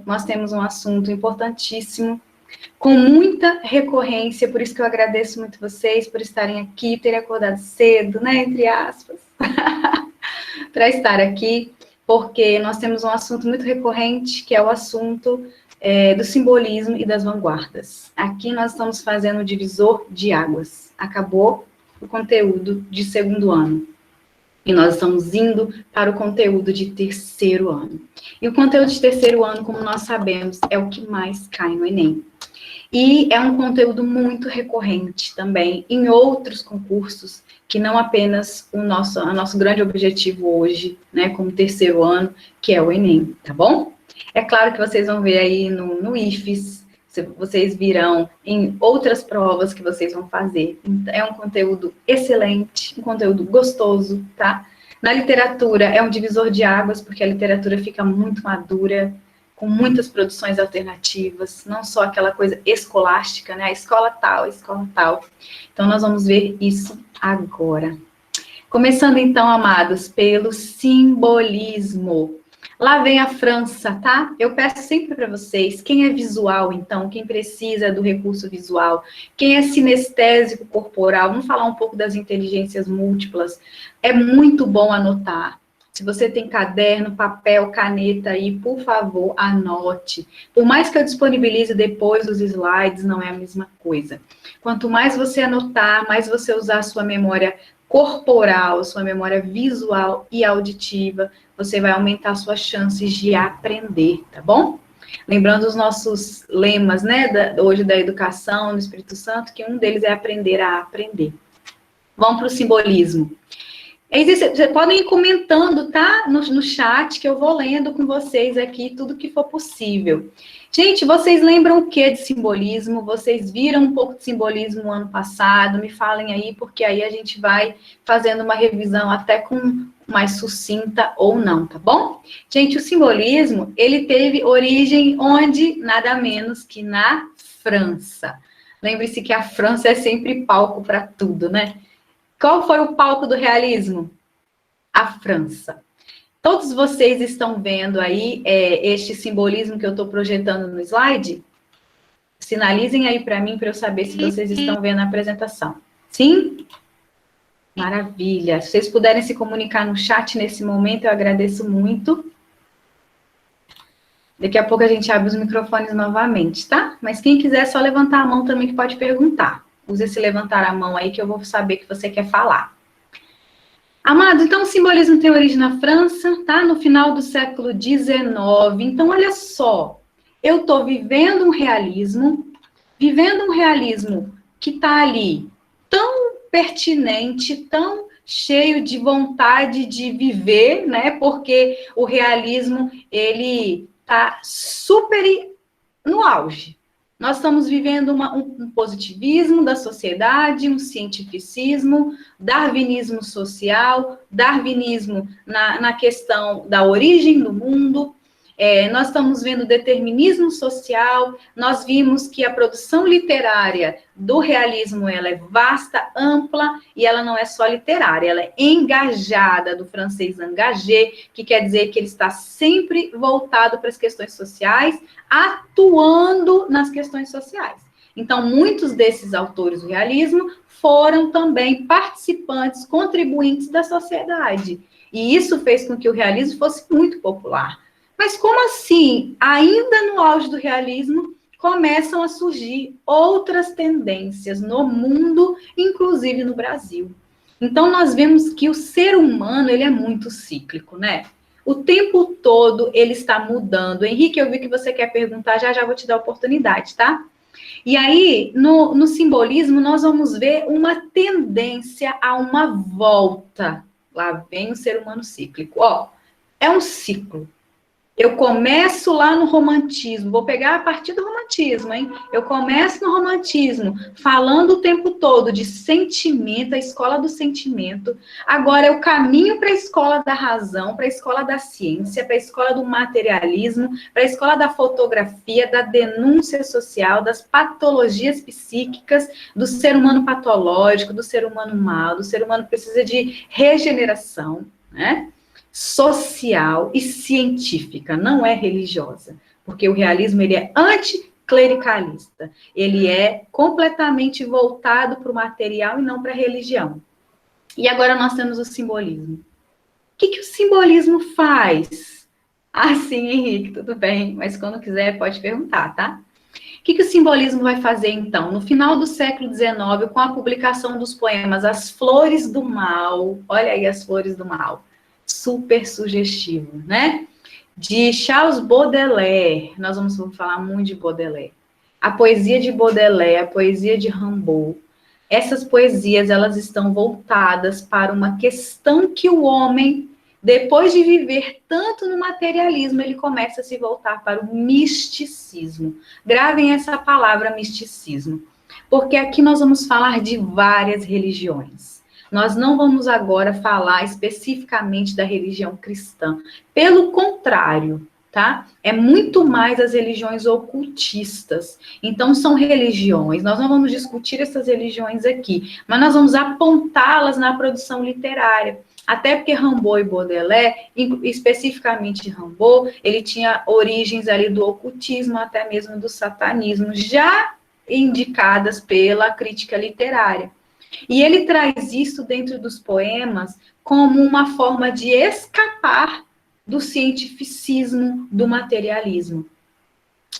nós temos um assunto importantíssimo, com muita recorrência, por isso que eu agradeço muito vocês por estarem aqui, terem acordado cedo, né, entre aspas, para estar aqui, porque nós temos um assunto muito recorrente, que é o assunto do simbolismo e das vanguardas. Aqui nós estamos fazendo o divisor de águas. Acabou o conteúdo de segundo ano. E nós estamos indo para o conteúdo de terceiro ano. E o conteúdo de terceiro ano, como nós sabemos, é o que mais cai no Enem. E é um conteúdo muito recorrente também em outros concursos, que não apenas o nosso grande objetivo hoje, né, como terceiro ano, que é o Enem, tá bom? É claro que vocês vão ver aí no IFES, vocês virão em outras provas que vocês vão fazer. É um conteúdo excelente, um conteúdo gostoso, tá? Na literatura é um divisor de águas, porque a literatura fica muito madura, com muitas produções alternativas, não só aquela coisa escolástica, né? A escola tal, a escola tal. Então, nós vamos ver isso agora. Começando, então, amados, pelo simbolismo. Lá vem a França, tá? Eu peço sempre para vocês, quem é visual, então, quem precisa do recurso visual, quem é sinestésico corporal, vamos falar um pouco das inteligências múltiplas, é muito bom anotar. Se você tem caderno, papel, caneta aí, por favor, anote. Por mais que eu disponibilize depois os slides, não é a mesma coisa. Quanto mais você anotar, mais você usar a sua memória corporal, sua memória visual e auditiva, você vai aumentar suas chances de aprender, tá bom? Lembrando os nossos lemas, né, hoje da educação no Espírito Santo, que um deles é aprender a aprender. Vamos para o simbolismo. Vocês podem ir comentando, tá? No chat, que eu vou lendo com vocês aqui tudo que for possível. Gente, vocês lembram o que de simbolismo? Vocês viram um pouco de simbolismo no ano passado? Me falem aí, porque aí a gente vai fazendo uma revisão até com mais sucinta ou não, tá bom? Gente, o simbolismo, ele teve origem onde? Nada menos que na França. Lembre-se que a França é sempre palco para tudo, né? Qual foi o palco do realismo? A França. Todos vocês estão vendo aí este simbolismo que eu estou projetando no slide? Sinalizem aí para mim, para eu saber se vocês estão vendo a apresentação. Sim? Maravilha. Se vocês puderem se comunicar no chat nesse momento, eu agradeço muito. Daqui a pouco a gente abre os microfones novamente, tá? Mas quem quiser, é só levantar a mão também que pode perguntar. Use esse levantar a mão aí que eu vou saber que você quer falar. Amado, então o simbolismo tem origem na França, tá? No final do século XIX. Então, olha só, eu estou vivendo um realismo que está ali tão pertinente, tão cheio de vontade de viver, né? Porque o realismo, ele está super no auge. Nós estamos vivendo um positivismo da sociedade, um cientificismo, darwinismo social, darwinismo na questão da origem do mundo. Nós estamos vendo determinismo social, nós vimos que a produção literária do realismo ela é vasta, ampla, e ela não é só literária, ela é engajada, do francês engagé, que quer dizer que ele está sempre voltado para as questões sociais, atuando nas questões sociais. Então, muitos desses autores do realismo foram também participantes, contribuintes da sociedade, e isso fez com que o realismo fosse muito popular. Mas como assim, ainda no auge do realismo, começam a surgir outras tendências no mundo, inclusive no Brasil? Então, nós vemos que o ser humano, ele é muito cíclico, né? O tempo todo ele está mudando. Henrique, eu vi que você quer perguntar, já vou te dar a oportunidade, tá? E aí, no simbolismo, nós vamos ver uma tendência a uma volta. Lá vem o ser humano cíclico. Ó, é um ciclo. Eu começo lá no romantismo, vou pegar a partir do romantismo, hein? Eu começo no romantismo, falando o tempo todo de sentimento, a escola do sentimento. Agora eu caminho para a escola da razão, para a escola da ciência, para a escola do materialismo, para a escola da fotografia, da denúncia social, das patologias psíquicas, do ser humano patológico, do ser humano mau, do ser humano que precisa de regeneração, né? Social e científica, não é religiosa. porque o realismo ele é anticlericalista, ele é completamente voltado para o material e não para a religião. E agora nós temos o simbolismo. O que o simbolismo faz? Ah, sim, Henrique, tudo bem, mas quando quiser pode perguntar, tá? O que o simbolismo vai fazer, então? No final do século XIX, com a publicação dos poemas As Flores do Mal, olha aí As Flores do Mal, super sugestivo, né? De Charles Baudelaire, nós vamos falar muito de Baudelaire. A poesia de Baudelaire, a poesia de Rimbaud, essas poesias, elas estão voltadas para uma questão que o homem, depois de viver tanto no materialismo, ele começa a se voltar para o misticismo. Gravem essa palavra misticismo, porque aqui nós vamos falar de várias religiões. Nós não vamos agora falar especificamente da religião cristã. Pelo contrário, tá? É muito mais as religiões ocultistas. Então, são religiões. Nós não vamos discutir essas religiões aqui, mas nós vamos apontá-las na produção literária. Até porque Rimbaud e Baudelaire, especificamente Rimbaud, ele tinha origens ali do ocultismo, até mesmo do satanismo, já indicadas pela crítica literária. E ele traz isso dentro dos poemas como uma forma de escapar do cientificismo, do materialismo.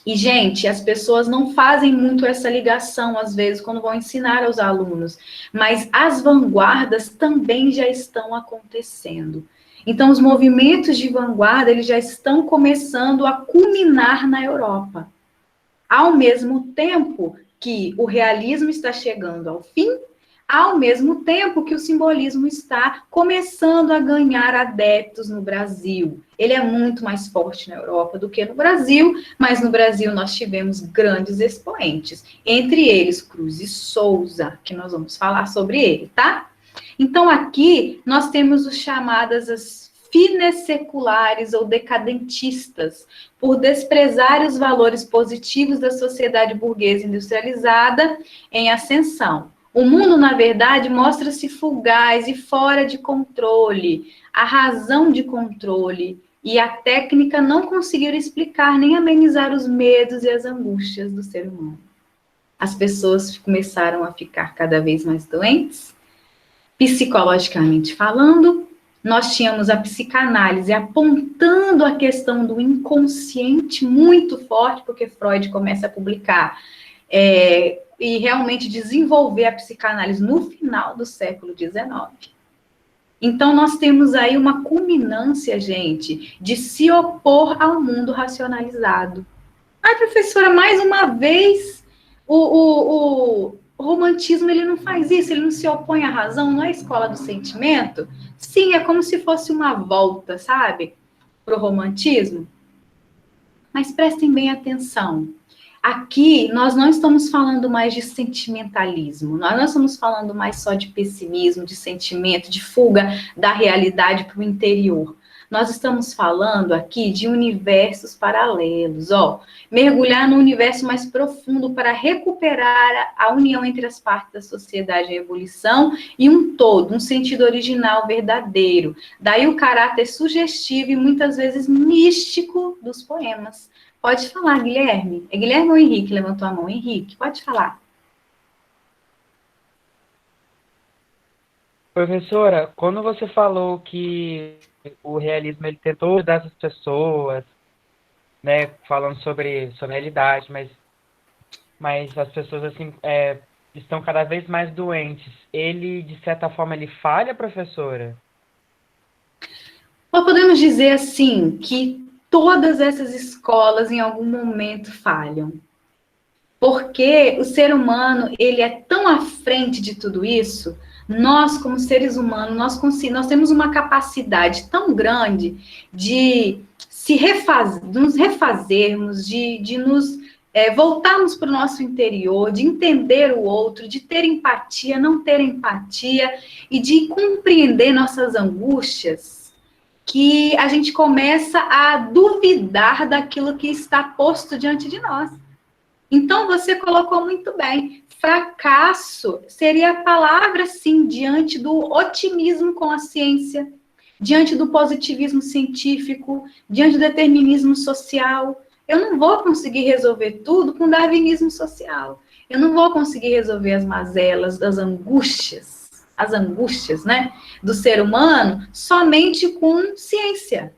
E, gente, as pessoas não fazem muito essa ligação, às vezes, quando vão ensinar aos alunos, mas as vanguardas também já estão acontecendo. Então, os movimentos de vanguarda, eles já estão começando a culminar na Europa. Ao mesmo tempo que o realismo está chegando ao fim, ao mesmo tempo que o simbolismo está começando a ganhar adeptos no Brasil. Ele é muito mais forte na Europa do que no Brasil, mas no Brasil nós tivemos grandes expoentes, entre eles Cruz e Souza, que nós vamos falar sobre ele, tá? Então aqui nós temos os chamadas as fines seculares ou decadentistas, por desprezar os valores positivos da sociedade burguesa industrializada em ascensão. O mundo, na verdade, mostra-se fugaz e fora de controle. A razão de controle e a técnica não conseguiram explicar nem amenizar os medos e as angústias do ser humano. As pessoas começaram a ficar cada vez mais doentes, psicologicamente falando. Nós tínhamos a psicanálise apontando a questão do inconsciente muito forte, porque Freud começa a publicar e realmente desenvolver a psicanálise no final do século XIX. Então, nós temos aí uma culminância, gente, de se opor ao mundo racionalizado. Ai, professora, mais uma vez, o romantismo, ele não faz isso, ele não se opõe à razão, não é a escola do sentimento? Sim, é como se fosse uma volta, sabe, para o romantismo. Mas prestem bem atenção. Aqui, nós não estamos falando mais de sentimentalismo, nós não estamos falando mais só de pessimismo, de sentimento, de fuga da realidade para o interior. Nós estamos falando aqui de universos paralelos, mergulhar no universo mais profundo para recuperar a união entre as partes da sociedade em ebulição e um todo, um sentido original verdadeiro. Daí o caráter sugestivo e muitas vezes místico dos poemas. Pode falar, Guilherme. É Guilherme ou Henrique? Levantou a mão. Henrique, pode falar. Professora, quando você falou que o realismo ele tentou ajudar as pessoas, né, falando sobre a realidade, mas as pessoas assim estão cada vez mais doentes. Ele, de certa forma, ele falha, professora? Nós podemos dizer assim que todas essas escolas em algum momento falham. Porque o ser humano, ele é tão à frente de tudo isso. Nós, como seres humanos, nós temos uma capacidade tão grande de nos refazermos, de nos voltarmos para o nosso interior, de entender o outro, de ter empatia, não ter empatia, e de compreender nossas angústias, que a gente começa a duvidar daquilo que está posto diante de nós. Então, você colocou muito bem. Fracasso seria a palavra, sim, diante do otimismo com a ciência, diante do positivismo científico, diante do determinismo social. Eu não vou conseguir resolver tudo com darwinismo social. Eu não vou conseguir resolver as mazelas, as angústias, né, do ser humano somente com ciência.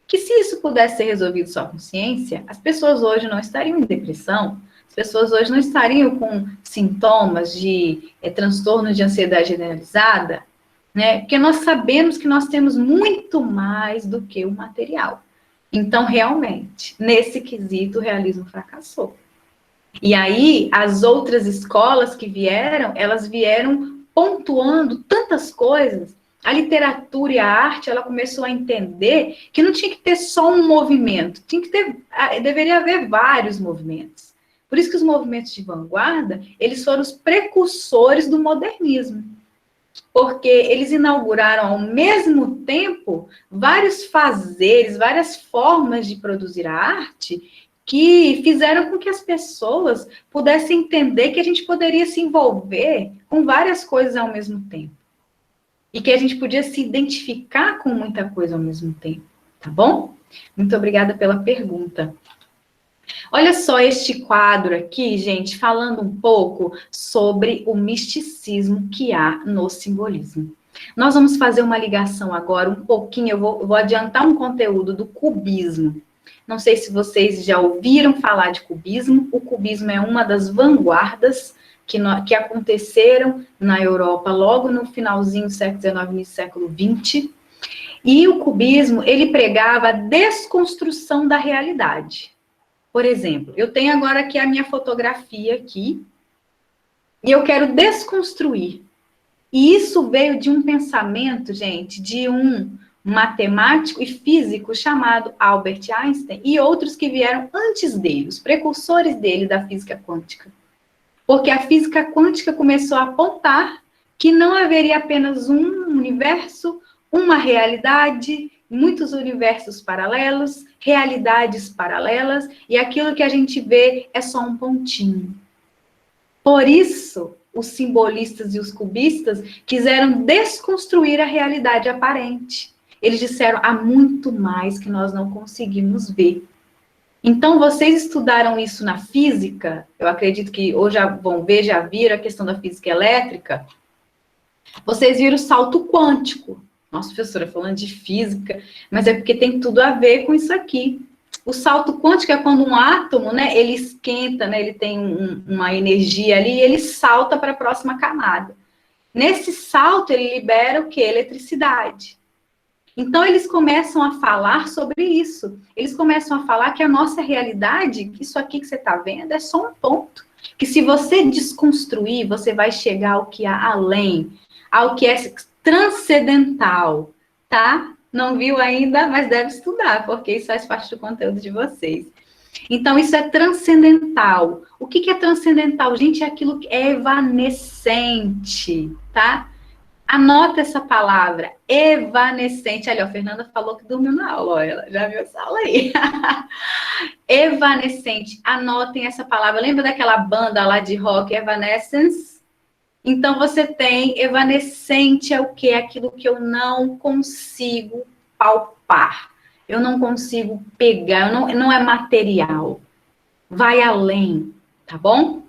Que se isso pudesse ser resolvido só com ciência, as pessoas hoje não estariam em depressão, as pessoas hoje não estariam com sintomas de transtorno de ansiedade generalizada, né? Porque nós sabemos que nós temos muito mais do que o material. Então, realmente, nesse quesito, o realismo fracassou. E aí, as outras escolas que vieram, elas vieram pontuando tantas coisas. A literatura e a arte, ela começou a entender que não tinha que ter só um movimento, tinha que ter, deveria haver vários movimentos. Por isso que os movimentos de vanguarda, eles foram os precursores do modernismo. Porque eles inauguraram ao mesmo tempo vários fazeres, várias formas de produzir a arte que fizeram com que as pessoas pudessem entender que a gente poderia se envolver com várias coisas ao mesmo tempo. E que a gente podia se identificar com muita coisa ao mesmo tempo, tá bom? Muito obrigada pela pergunta. Olha só este quadro aqui, gente, falando um pouco sobre o misticismo que há no simbolismo. Nós vamos fazer uma ligação agora, um pouquinho, eu vou adiantar um conteúdo do cubismo. Não sei se vocês já ouviram falar de cubismo. O cubismo é uma das vanguardas que aconteceram na Europa logo no finalzinho do século XIX, início do século XX. E o cubismo, ele pregava a desconstrução da realidade. Por exemplo, eu tenho agora aqui a minha fotografia aqui, e eu quero desconstruir. E isso veio de um pensamento, gente, de um matemático e físico chamado Albert Einstein e outros que vieram antes dele, os precursores dele da física quântica. Porque a física quântica começou a apontar que não haveria apenas um universo, uma realidade, muitos universos paralelos, realidades paralelas, e aquilo que a gente vê é só um pontinho. Por isso, os simbolistas e os cubistas quiseram desconstruir a realidade aparente. Eles disseram, há muito mais que nós não conseguimos ver. Então, vocês estudaram isso na física, eu acredito que ou já vão ver, já viram a questão da física elétrica, vocês viram o salto quântico. Nossa, professora, falando de física, mas é porque tem tudo a ver com isso aqui. O salto quântico é quando um átomo, né, ele esquenta, né, ele tem uma energia ali e ele salta para a próxima camada. Nesse salto, ele libera o quê? Eletricidade. Então, eles começam a falar sobre isso. Eles começam a falar que a nossa realidade, isso aqui que você está vendo, é só um ponto. Que se você desconstruir, você vai chegar ao que há além, ao que é transcendental, tá? Não viu ainda, mas deve estudar, porque isso faz parte do conteúdo de vocês. Então, isso é transcendental. O que é transcendental? Gente, é aquilo que é evanescente, tá? Anota essa palavra, evanescente. Ali, ó, a Fernanda falou que dormiu na aula, ó, ela já viu essa aula aí. Evanescente, anotem essa palavra. Lembra daquela banda lá de rock, Evanescence? Então, você tem evanescente é o quê? Aquilo que eu não consigo palpar. Eu não consigo pegar, não é material. Vai além, tá bom?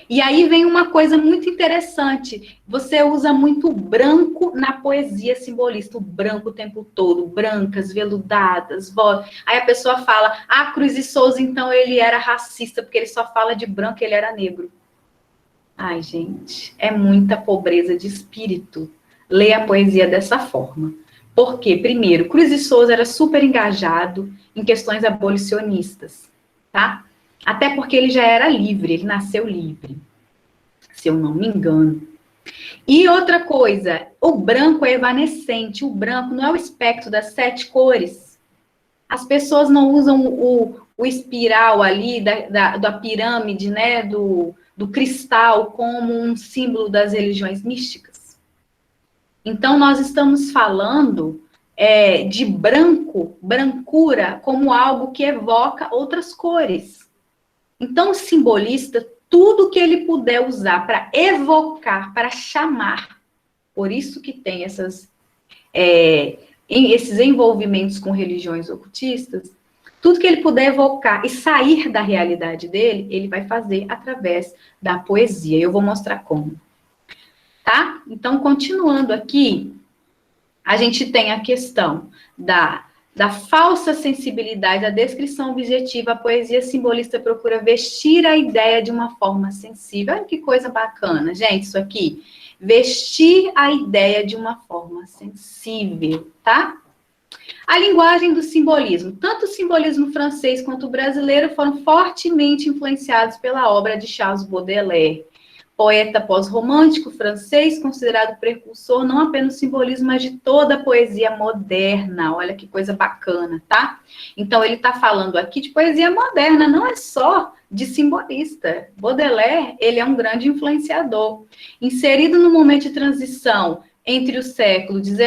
E aí vem uma coisa muito interessante. Você usa muito o branco na poesia simbolista. O branco o tempo todo. Brancas, veludadas, voz. Aí a pessoa fala, Cruz de Souza, então ele era racista, porque ele só fala de branco e ele era negro. Ai, gente, é muita pobreza de espírito ler a poesia dessa forma. Por quê? Primeiro, Cruz de Souza era super engajado em questões abolicionistas, tá? Até porque ele já era livre, ele nasceu livre, se eu não me engano. E outra coisa, o branco é evanescente, o branco não é o espectro das 7 cores. As pessoas não usam o espiral ali da pirâmide, né, do cristal como um símbolo das religiões místicas. Então, nós estamos falando de branco, brancura, como algo que evoca outras cores. Então, o simbolista, tudo que ele puder usar para evocar, para chamar, por isso que tem esses envolvimentos com religiões ocultistas, Tudo que ele puder evocar e sair da realidade dele, ele vai fazer através da poesia. Eu vou mostrar como. Tá? Então, continuando aqui, a gente tem a questão da falsa sensibilidade, da descrição objetiva. A poesia simbolista procura vestir a ideia de uma forma sensível. Olha que coisa bacana, gente, isso aqui. Vestir a ideia de uma forma sensível, tá? A linguagem do simbolismo. Tanto o simbolismo francês quanto o brasileiro foram fortemente influenciados pela obra de Charles Baudelaire, poeta pós-romântico francês, considerado precursor não apenas do simbolismo, mas de toda a poesia moderna. Olha que coisa bacana, tá? Então, ele está falando aqui de poesia moderna, não é só de simbolista. Baudelaire, ele é um grande influenciador. Inserido no momento de transição entre o século XIX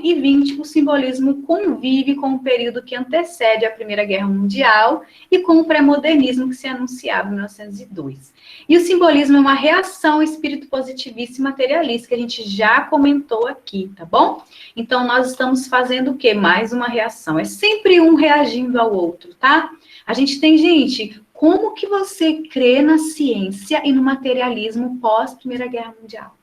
e XX, o simbolismo convive com o período que antecede a Primeira Guerra Mundial e com o pré-modernismo que se anunciava em 1902. E o simbolismo é uma reação ao espírito positivista e materialista, que a gente já comentou aqui, tá bom? Então, nós estamos fazendo o quê? Mais uma reação. É sempre um reagindo ao outro, tá? A gente tem, gente, como que você crê na ciência e no materialismo pós-Primeira Guerra Mundial?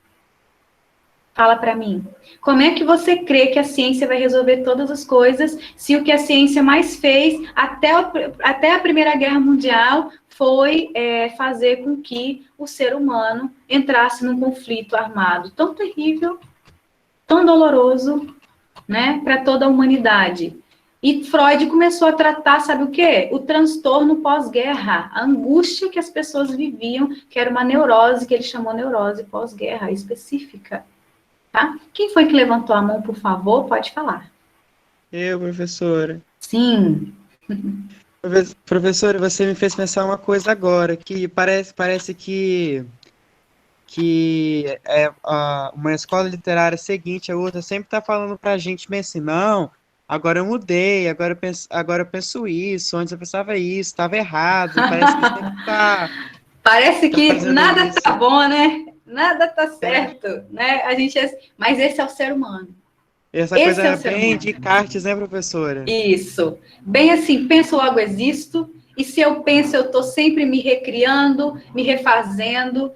Fala para mim. Como é que você crê que a ciência vai resolver todas as coisas se o que a ciência mais fez até a Primeira Guerra Mundial foi fazer com que o ser humano entrasse num conflito armado tão terrível, tão doloroso, né, para toda a humanidade? E Freud começou a tratar, sabe o quê? O transtorno pós-guerra, a angústia que as pessoas viviam, que era uma neurose, que ele chamou neurose pós-guerra específica. Tá? Quem foi que levantou a mão, por favor? Pode falar. Eu, professora. Sim. Professora, você me fez pensar uma coisa agora, que parece que uma escola literária seguinte a outra sempre está falando para a gente bem assim, não, agora eu mudei, agora eu penso isso, antes eu pensava isso, estava errado, parece que sempre está... Parece que nada isso. tá bom, né? Nada tá certo, né? Mas esse é o ser humano. Essa Esse coisa é o é ser bem humano. de Descartes, né, professora? Isso. Bem assim, penso, logo existo, e se eu penso, eu estou sempre me recriando, me refazendo.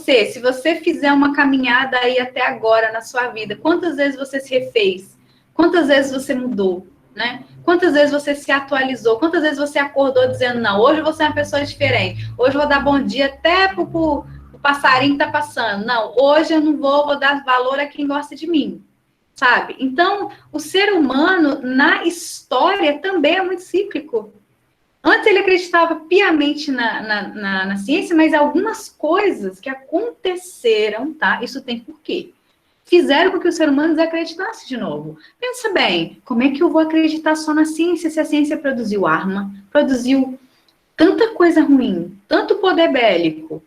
Se você fizer uma caminhada aí até agora na sua vida, quantas vezes você se refez? Quantas vezes você mudou? Né? Quantas vezes você se atualizou? Quantas vezes você acordou dizendo, não, hoje você é uma pessoa diferente, hoje eu vou dar bom dia até pro o passarinho que tá passando. Não, hoje eu não vou dar valor a quem gosta de mim, sabe? Então, o ser humano, na história, também é muito cíclico. Antes ele acreditava piamente na ciência, mas algumas coisas que aconteceram, tá? Isso tem porquê. Fizeram com que o ser humano desacreditasse de novo. Pensa bem, como é que eu vou acreditar só na ciência se a ciência produziu arma, produziu tanta coisa ruim, tanto poder bélico,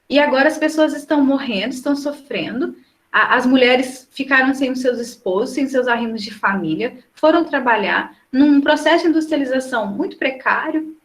e agora as pessoas estão morrendo, estão sofrendo, as mulheres ficaram sem os seus esposos, sem seus arrimos de família, foram trabalhar num processo de industrialização muito precário,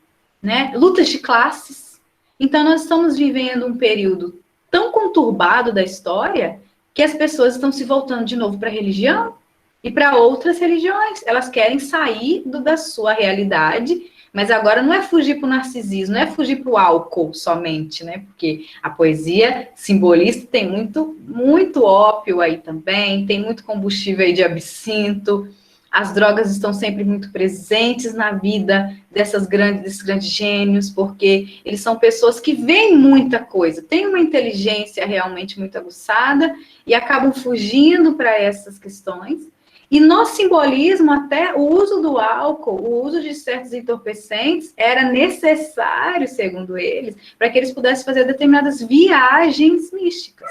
né? Lutas de classes. Então, nós estamos vivendo um período tão conturbado da história que as pessoas estão se voltando de novo para a religião e para outras religiões. Elas querem sair da sua realidade, mas agora não é fugir para o narcisismo, não é fugir para o álcool somente, né? Porque a poesia simbolista tem muito, muito ópio aí também, tem muito combustível aí de absinto. As drogas estão sempre muito presentes na vida desses grandes gênios, porque eles são pessoas que veem muita coisa, têm uma inteligência realmente muito aguçada e acabam fugindo para essas questões. E no simbolismo, até o uso do álcool, o uso de certos entorpecentes era necessário, segundo eles, para que eles pudessem fazer determinadas viagens místicas.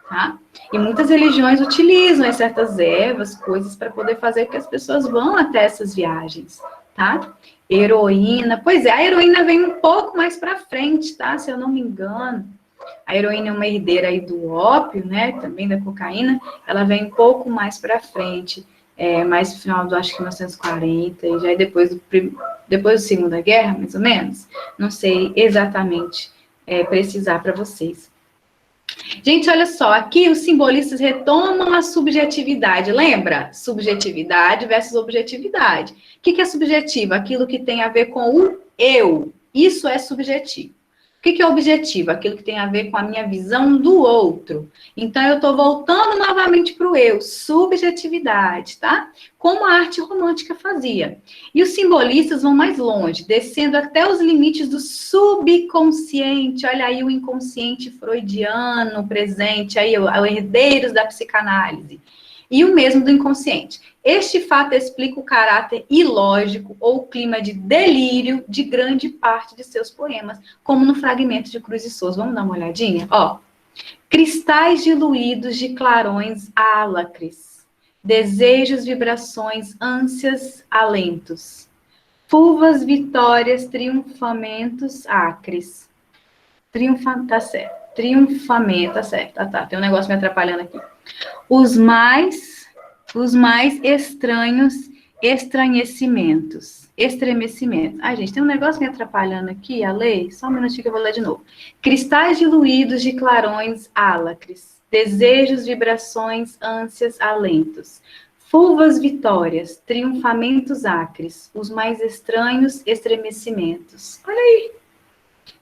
Tá? E muitas religiões utilizam certas ervas, coisas, para poder fazer com que as pessoas vão até essas viagens, tá? Heroína, pois é, a heroína vem um pouco mais para frente, tá? Se eu não me engano. A heroína é uma herdeira aí do ópio, né? Também da cocaína. Ela vem um pouco mais para frente, mais no final do, acho que 1940, e já depois da Segunda Guerra, mais ou menos. Não sei exatamente precisar para vocês. Gente, olha só, aqui os simbolistas retomam a subjetividade, lembra? Subjetividade versus objetividade. O que é subjetivo? Aquilo que tem a ver com o eu. Isso é subjetivo. O que é objetivo? Aquilo que tem a ver com a minha visão do outro. Então, eu estou voltando novamente para o eu, subjetividade, tá? Como a arte romântica fazia. E os simbolistas vão mais longe, descendo até os limites do subconsciente. Olha aí o inconsciente freudiano presente, aí os herdeiros da psicanálise. E o mesmo do inconsciente. Este fato explica o caráter ilógico ou clima de delírio de grande parte de seus poemas, como no fragmento de Cruz e Souza. Vamos dar uma olhadinha? Ó, cristais diluídos de clarões álacres, desejos, vibrações, ânsias, alentos, fulvas, vitórias, triunfamentos, acres. Tá certo. Triunfamento, tá certo. Tá. Tem um negócio me atrapalhando aqui. Os mais estranhos estremecimentos. Ai, gente, tem um negócio me atrapalhando aqui, a lei. Só um minutinho que eu vou ler de novo. Cristais diluídos de clarões álacres. Desejos, vibrações, ânsias, alentos. Fulvas, vitórias, triunfamentos acres. Os mais estranhos estremecimentos. Olha aí.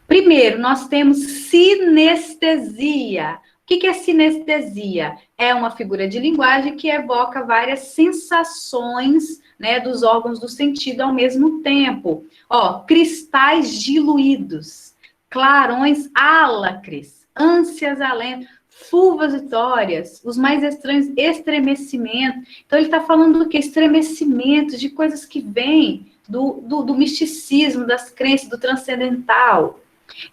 Primeiro, nós temos sinestesia. O que é sinestesia? É uma figura de linguagem que evoca várias sensações, né, dos órgãos do sentido ao mesmo tempo. Ó, cristais diluídos, clarões álacres, ânsias além, fulvas vitórias, os mais estranhos estremecimentos. Então, ele está falando do que? Estremecimento, de coisas que vêm do misticismo, das crenças, do transcendental.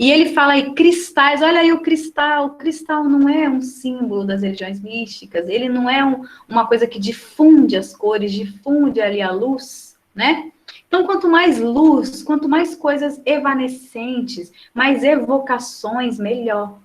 E ele fala aí, cristais, olha aí o cristal não é um símbolo das religiões místicas, ele não é uma coisa que difunde as cores, difunde ali a luz, né? Então, quanto mais luz, quanto mais coisas evanescentes, mais evocações, melhor.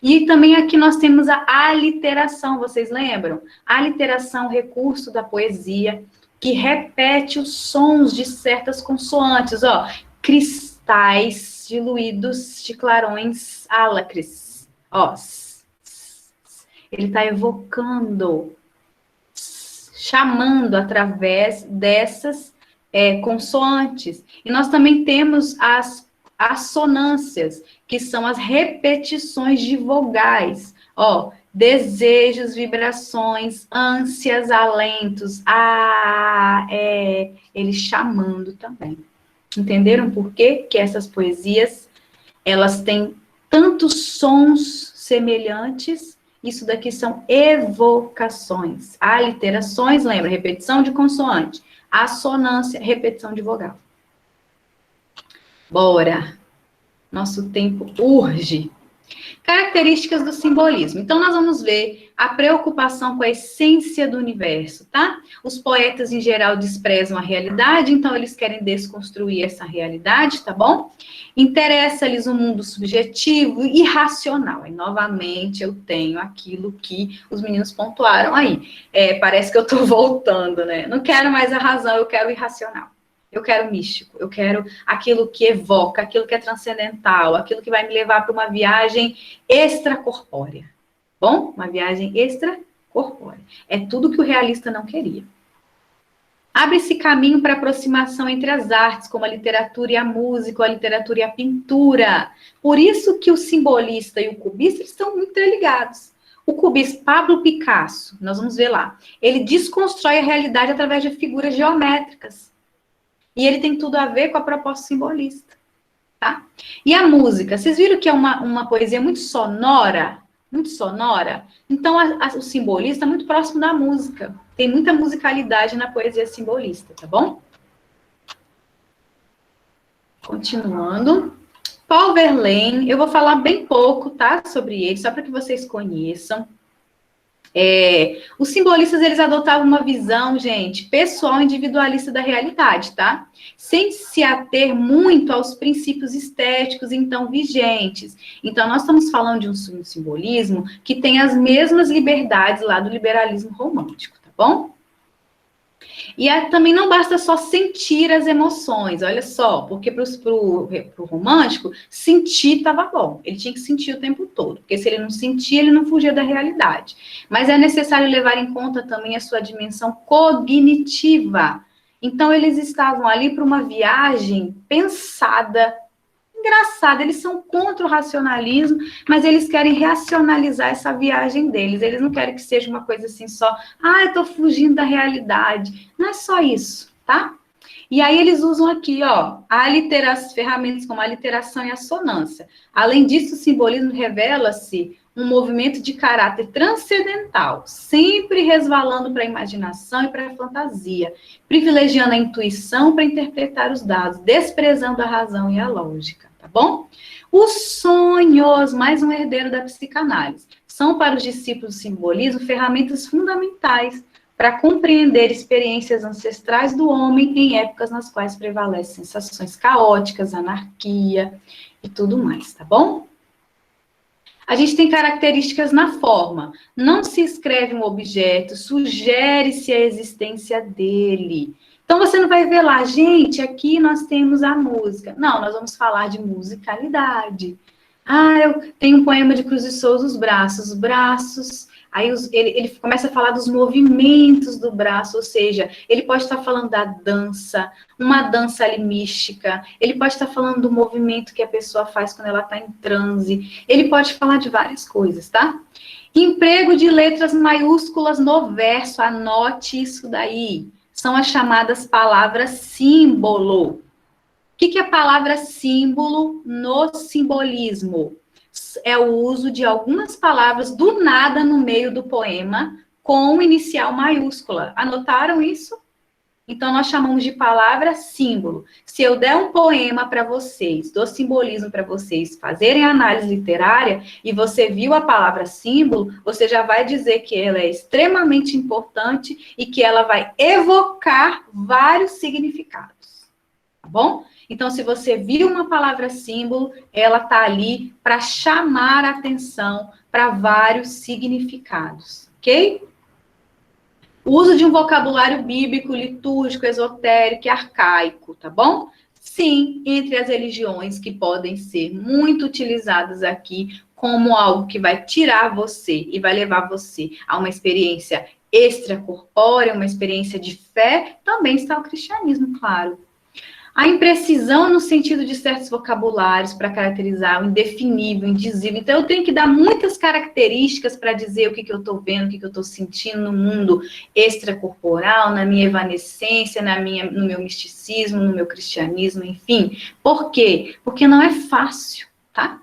E também aqui nós temos a aliteração, vocês lembram? A aliteração, recurso da poesia, que repete os sons de certas consoantes, ó, cristais diluídos de clarões álacres. Ó, ele está evocando, chamando através dessas consoantes. E nós também temos as assonâncias, que são as repetições de vogais. Ó, desejos, vibrações, ânsias, alentos. Ele chamando também. Entenderam por quê? Que essas poesias, elas têm tantos sons semelhantes, isso daqui são evocações. Aliterações, lembra, repetição de consoante. Assonância, repetição de vogal. Bora! Nosso tempo urge. Características do simbolismo. Então, nós vamos ver a preocupação com a essência do universo, tá? Os poetas, em geral, desprezam a realidade, então eles querem desconstruir essa realidade, tá bom? Interessa-lhes um mundo subjetivo e irracional. E, novamente, eu tenho aquilo que os meninos pontuaram aí. Parece que eu tô voltando, né? Não quero mais a razão, eu quero o irracional. Eu quero místico, eu quero aquilo que evoca, aquilo que é transcendental, aquilo que vai me levar para uma viagem extracorpórea. Bom? Uma viagem extracorpórea. É tudo que o realista não queria. Abre-se caminho para aproximação entre as artes, como a literatura e a música, ou a literatura e a pintura. Por isso que o simbolista e o cubista estão muito interligados. O cubista Pablo Picasso, nós vamos ver lá, ele desconstrói a realidade através de figuras geométricas. E ele tem tudo a ver com a proposta simbolista, tá? E a música, vocês viram que é uma poesia muito sonora? Muito sonora? Então, o simbolista é muito próximo da música. Tem muita musicalidade na poesia simbolista, tá bom? Continuando. Paul Verlaine, eu vou falar bem pouco, tá? Sobre ele, só para que vocês conheçam. Os simbolistas, eles adotavam uma visão, gente, pessoal, individualista da realidade, tá? Sem se ater muito aos princípios estéticos, então, vigentes. Então, nós estamos falando de um simbolismo que tem as mesmas liberdades lá do liberalismo romântico, tá bom? E também não basta só sentir as emoções, olha só, porque para o romântico, sentir estava bom, ele tinha que sentir o tempo todo, porque se ele não sentia, ele não fugia da realidade. Mas é necessário levar em conta também a sua dimensão cognitiva. Então, eles estavam ali para uma viagem pensada. Engraçado, eles são contra o racionalismo, mas eles querem racionalizar essa viagem deles. Eles não querem que seja uma coisa assim só, eu tô fugindo da realidade. Não é só isso, tá? E aí eles usam aqui, ó, ferramentas como a literação e a assonância. Além disso, o simbolismo revela-se um movimento de caráter transcendental, sempre resvalando para a imaginação e para a fantasia, privilegiando a intuição para interpretar os dados, desprezando a razão e a lógica, tá bom? Os sonhos, mais um herdeiro da psicanálise, são para os discípulos do simbolismo ferramentas fundamentais para compreender experiências ancestrais do homem em épocas nas quais prevalecem sensações caóticas, anarquia e tudo mais, tá bom? A gente tem características na forma. Não se escreve um objeto, sugere-se a existência dele. Então, você não vai ver lá, gente, aqui nós temos a música. Não, nós vamos falar de musicalidade. Eu tenho um poema de Cruz de Souza, Os Braços. Aí ele começa a falar dos movimentos do braço, ou seja, ele pode estar falando da dança, uma dança ali mística, ele pode estar falando do movimento que a pessoa faz quando ela está em transe, ele pode falar de várias coisas, tá? Emprego de letras maiúsculas no verso, anote isso daí. São as chamadas palavras símbolo. O que é a palavra símbolo no simbolismo? É o uso de algumas palavras do nada no meio do poema com inicial maiúscula. Anotaram isso? Então, nós chamamos de palavra símbolo. Se eu der um poema para vocês, do simbolismo para vocês fazerem análise literária, e você viu a palavra símbolo, você já vai dizer que ela é extremamente importante e que ela vai evocar vários significados. Tá bom? Então, se você viu uma palavra símbolo, ela está ali para chamar a atenção para vários significados, ok? O uso de um vocabulário bíblico, litúrgico, esotérico e arcaico, tá bom? Sim, entre as religiões que podem ser muito utilizadas aqui como algo que vai tirar você e vai levar você a uma experiência extracorpórea, uma experiência de fé, também está o cristianismo, claro. A imprecisão no sentido de certos vocabulários para caracterizar o indefinível, o indizível. Então, eu tenho que dar muitas características para dizer o que eu estou vendo, o que eu estou sentindo no mundo extracorporal, na minha evanescência, no meu misticismo, no meu cristianismo, enfim. Por quê? Porque não é fácil, tá?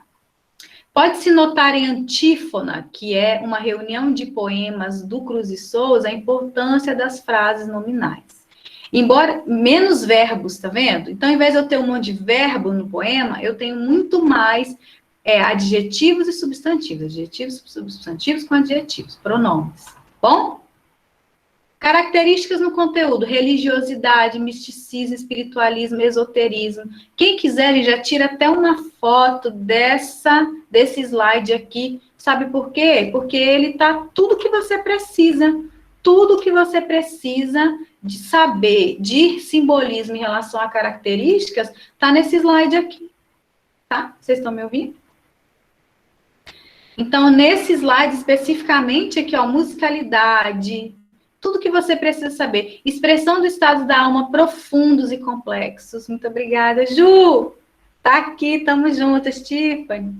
Pode-se notar em Antífona, que é uma reunião de poemas do Cruz de Souza, a importância das frases nominais. Embora menos verbos, tá vendo? Então, ao invés de eu ter um monte de verbo no poema, eu tenho muito mais adjetivos e substantivos. Adjetivos, substantivos com adjetivos, pronomes. Bom? Características no conteúdo: religiosidade, misticismo, espiritualismo, esoterismo. Quem quiser, já tira até uma foto desse slide aqui. Sabe por quê? Porque ele tá tudo que você precisa. Tudo que você precisa de saber de simbolismo em relação a características está nesse slide aqui, tá? Vocês estão me ouvindo? Então, nesse slide especificamente aqui, ó, musicalidade, tudo que você precisa saber. Expressão do estado da alma profundos e complexos. Muito obrigada, Ju! Tá aqui, tamo juntas, Tiffany.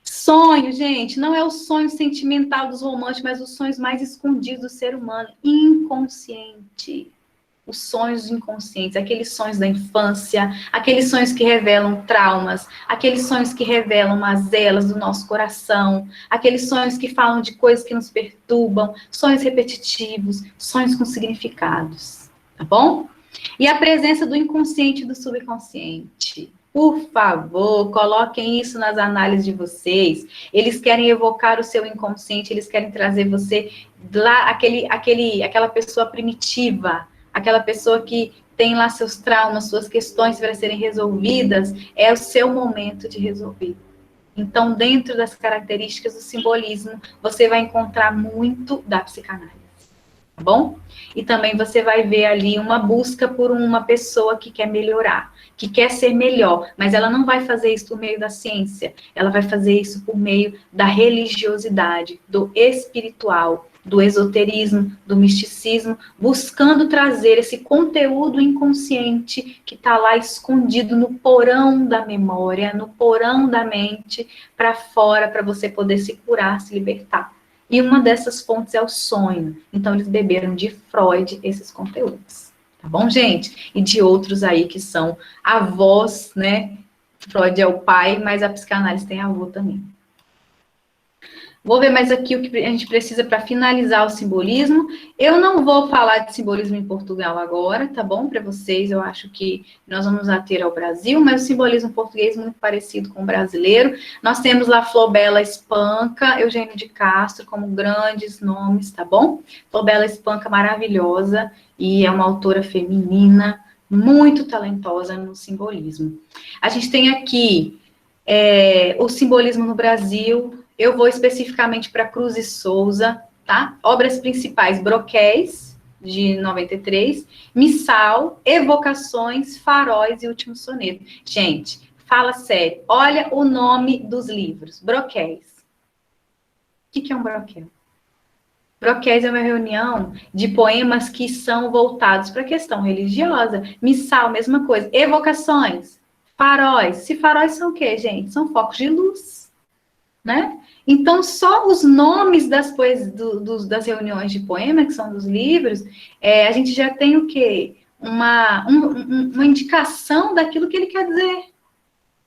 Sonho, gente, não é o sonho sentimental dos românticos, mas os sonhos mais escondidos do ser humano, inconsciente. Os sonhos inconscientes, aqueles sonhos da infância, aqueles sonhos que revelam traumas, aqueles sonhos que revelam mazelas do nosso coração, aqueles sonhos que falam de coisas que nos perturbam, sonhos repetitivos, sonhos com significados, tá bom? E a presença do inconsciente e do subconsciente. Por favor, coloquem isso nas análises de vocês. Eles querem evocar o seu inconsciente, eles querem trazer você lá, aquela pessoa primitiva, aquela pessoa que tem lá seus traumas, suas questões para serem resolvidas, é o seu momento de resolver. Então, dentro das características do simbolismo, você vai encontrar muito da psicanálise. tá bom? E também você vai ver ali uma busca por uma pessoa que quer melhorar, que quer ser melhor, mas ela não vai fazer isso por meio da ciência, ela vai fazer isso por meio da religiosidade, do espiritual, do esoterismo, do misticismo, buscando trazer esse conteúdo inconsciente que está lá escondido no porão da memória, no porão da mente, para fora, para você poder se curar, se libertar. E uma dessas fontes é o sonho. Então, eles beberam de Freud esses conteúdos. Tá bom, gente? E de outros aí que são avós, né? Freud é o pai, mas a psicanálise tem avô também. Vou ver mais aqui o que a gente precisa para finalizar o simbolismo. Eu não vou falar de simbolismo em Portugal agora, tá bom? Para vocês, eu acho que nós vamos ater ao Brasil, mas o simbolismo português é muito parecido com o brasileiro. Nós temos lá Flor Bela Espanca, Eugênio de Castro, como grandes nomes, tá bom? Flor Bela Espanca, maravilhosa, e é uma autora feminina, muito talentosa no simbolismo. A gente tem aqui o simbolismo no Brasil. Eu vou especificamente para Cruz e Souza, tá? Obras principais, Broquéis, de 93, Missal, Evocações, Faróis e Último Soneto. Gente, fala sério, olha o nome dos livros. Broquéis. O que é um broquel? Broquéis é uma reunião de poemas que são voltados para a questão religiosa. Missal, mesma coisa. Evocações, faróis. Se faróis são o quê, gente? São focos de luz, né? Então, só os nomes das reuniões de poema, que são dos livros, a gente já tem o quê? Uma indicação daquilo que ele quer dizer.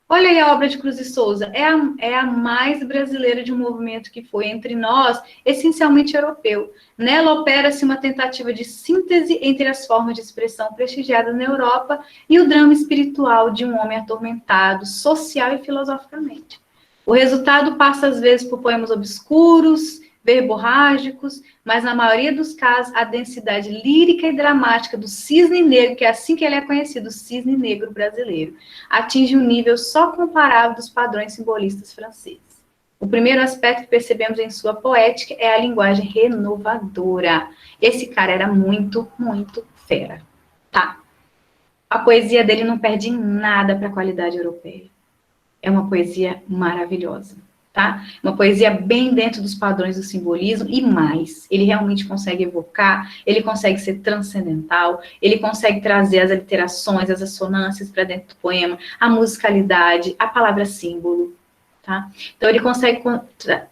Olha aí a obra de Cruz e Souza, é a mais brasileira de um movimento que foi entre nós, essencialmente europeu. Nela opera-se uma tentativa de síntese entre as formas de expressão prestigiadas na Europa e o drama espiritual de um homem atormentado, social e filosoficamente. O resultado passa, às vezes, por poemas obscuros, verborrágicos, mas, na maioria dos casos, a densidade lírica e dramática do cisne negro, que é assim que ele é conhecido, o cisne negro brasileiro, atinge um nível só comparável dos padrões simbolistas franceses. O primeiro aspecto que percebemos em sua poética é a linguagem renovadora. Esse cara era muito, muito fera, tá? A poesia dele não perde em nada para a qualidade europeia. É uma poesia maravilhosa, tá? Uma poesia bem dentro dos padrões do simbolismo e mais. Ele realmente consegue evocar, ele consegue ser transcendental, ele consegue trazer as aliterações, as assonâncias para dentro do poema, a musicalidade, a palavra símbolo, tá? Então, ele consegue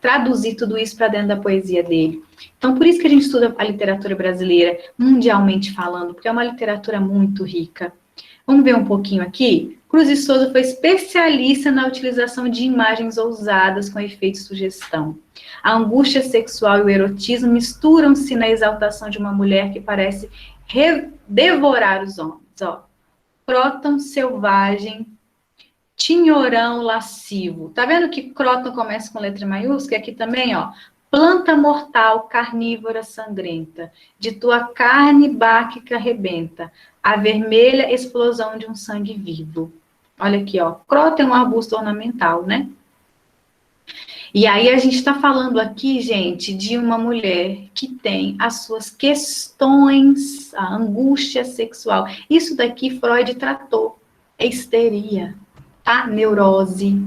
traduzir tudo isso para dentro da poesia dele. Então, por isso que a gente estuda a literatura brasileira, mundialmente falando, porque é uma literatura muito rica. Vamos ver um pouquinho aqui? Cruz e Souza foi especialista na utilização de imagens ousadas com efeito de sugestão. A angústia sexual e o erotismo misturam-se na exaltação de uma mulher que parece devorar os homens. Ó. Cróton selvagem, tinhorão lascivo. Tá vendo que Cróton começa com letra maiúscula? Aqui também, ó. Planta mortal, carnívora sangrenta, de tua carne báquica rebenta, a vermelha explosão de um sangue vivo. Olha aqui, ó, Cróton é um arbusto ornamental, né? E aí a gente está falando aqui, gente, de uma mulher que tem as suas questões, a angústia sexual. Isso daqui Freud tratou, é histeria, tá? Neurose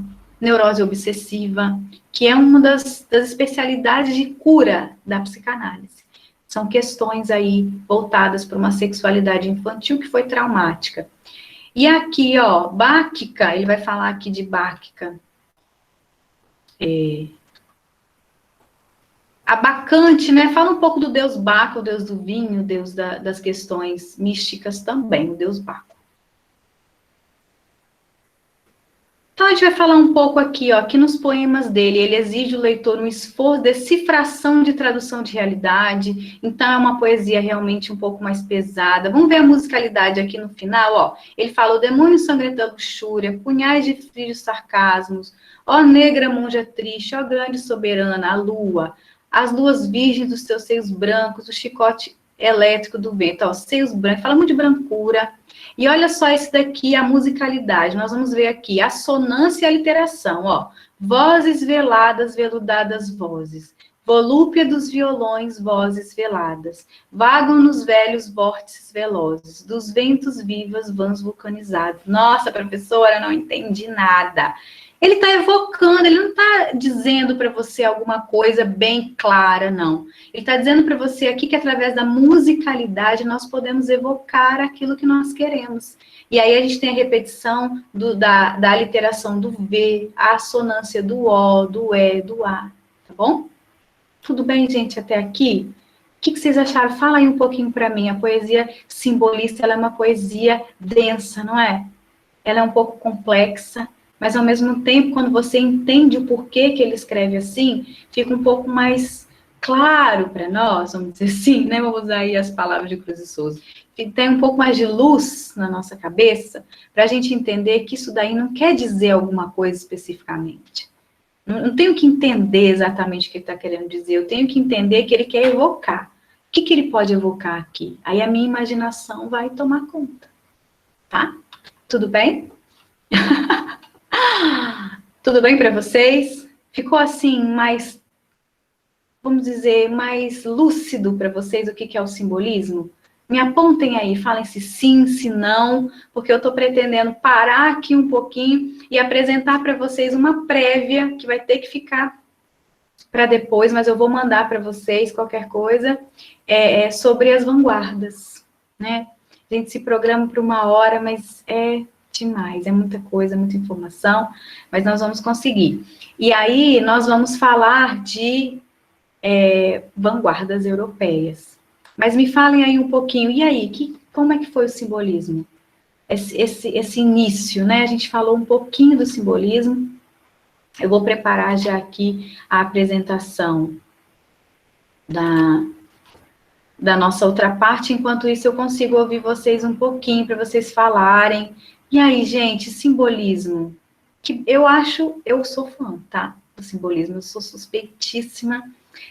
obsessiva, que é uma das especialidades de cura da psicanálise. São questões aí voltadas para uma sexualidade infantil que foi traumática. E aqui, ó, Báquica, ele vai falar aqui de Báquica. A Bacante, né? Fala um pouco do deus Baco, o deus do vinho, o deus das questões místicas também, o deus Baco. Então, a gente vai falar um pouco aqui, ó, que nos poemas dele, ele exige o leitor um esforço de decifração de tradução de realidade, então é uma poesia realmente um pouco mais pesada. Vamos ver a musicalidade aqui no final, ó. Ele fala, o demônio sangrento da luxúria, punhais de frios sarcasmos, ó negra monja triste, ó grande soberana, a lua, as luas virgens dos teus seios brancos, o chicote elétrico do vento, ó, seios brancos, fala muito de brancura. E olha só esse daqui, a musicalidade. Nós vamos ver aqui a sonância e a literação, ó. Vozes veladas, veludadas vozes. Volúpia dos violões, vozes veladas, vagam nos velhos vórtices velozes, dos ventos vivas, vãs vulcanizados. Nossa, professora, não entendi nada. Ele está evocando, ele não está dizendo para você alguma coisa bem clara, não. Ele está dizendo para você aqui que através da musicalidade nós podemos evocar aquilo que nós queremos. E aí a gente tem a repetição da aliteração do V, a assonância do O, do E, do A, tá bom? Tudo bem, gente, até aqui? O que vocês acharam? Fala aí um pouquinho para mim. A poesia simbolista, ela é uma poesia densa, não é? Ela é um pouco complexa, mas ao mesmo tempo, quando você entende o porquê que ele escreve assim, fica um pouco mais claro para nós, vamos dizer assim, né? Vamos usar aí as palavras de Cruz e Souza. Tem um pouco mais de luz na nossa cabeça, para a gente entender que isso daí não quer dizer alguma coisa especificamente. Não tenho que entender exatamente o que ele está querendo dizer, eu tenho que entender que ele quer evocar. O que ele pode evocar aqui? Aí a minha imaginação vai tomar conta, tá? Tudo bem? Tudo bem para vocês? Ficou assim mais, vamos dizer, mais lúcido para vocês o que é o simbolismo? Me apontem aí, falem se sim, se não, porque eu estou pretendendo parar aqui um pouquinho e apresentar para vocês uma prévia que vai ter que ficar para depois, mas eu vou mandar para vocês qualquer coisa sobre as vanguardas, né? A gente se programa para 1 hora, mas é demais, é muita coisa, muita informação, mas nós vamos conseguir. E aí nós vamos falar de vanguardas europeias. Mas me falem aí um pouquinho, e aí, como é que foi o simbolismo? Esse início, né? A gente falou um pouquinho do simbolismo. Eu vou preparar já aqui a apresentação da nossa outra parte. Enquanto isso, eu consigo ouvir vocês um pouquinho, para vocês falarem. E aí, gente, simbolismo. Que eu sou fã, tá? Do simbolismo, eu sou suspeitíssima.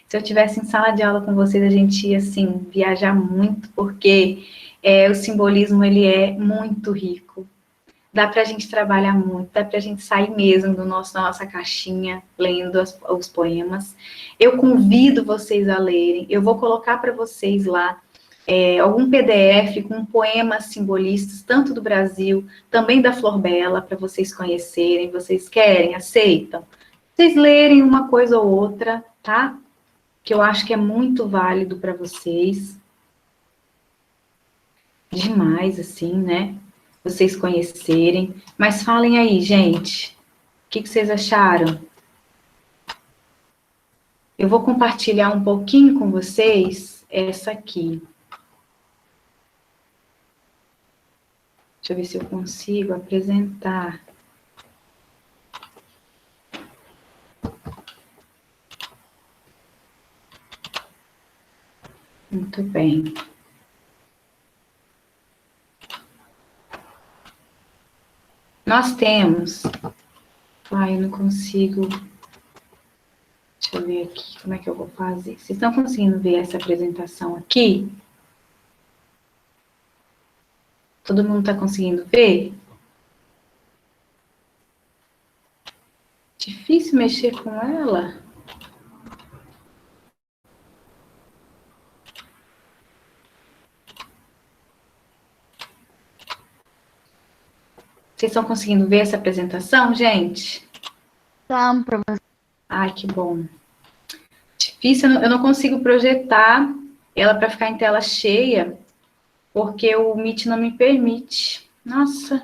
Se eu estivesse em sala de aula com vocês, a gente ia, assim, viajar muito, porque o simbolismo, ele é muito rico. Dá para a gente trabalhar muito, dá para a gente sair mesmo da nossa caixinha, lendo os poemas. Eu convido vocês a lerem, eu vou colocar para vocês lá algum PDF com poemas simbolistas, tanto do Brasil, também da Flor Bela, para vocês conhecerem. Vocês querem, aceitam? Vocês lerem uma coisa ou outra, tá? Que eu acho que é muito válido para vocês. Demais, assim, né? Vocês conhecerem. Mas falem aí, gente. O que vocês acharam? Eu vou compartilhar um pouquinho com vocês essa aqui. Deixa eu ver se eu consigo apresentar. Muito bem. Nós temos... Ai, eu não consigo... Deixa eu ver aqui, como é que eu vou fazer? Vocês estão conseguindo ver essa apresentação aqui? Todo mundo está conseguindo ver? Difícil mexer com ela? Vocês estão conseguindo ver essa apresentação, gente? Tá, professor. Ai, que bom. Difícil, eu não consigo projetar ela para ficar em tela cheia, porque o Meet não me permite. Nossa.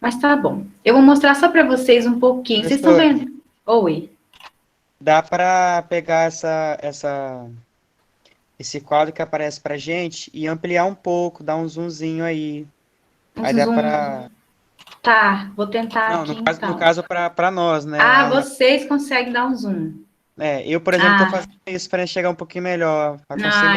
Mas tá bom. Eu vou mostrar só para vocês um pouquinho. Vocês estão vendo? Oi. Dá para pegar esse quadro que aparece pra gente e ampliar um pouco, dar um zoomzinho aí. Aí dá para... Tá, vou tentar Não, aqui, no então. caso para nós, né? Vocês conseguem dar um zoom. Eu, por exemplo, tô fazendo isso para enxergar um pouquinho melhor.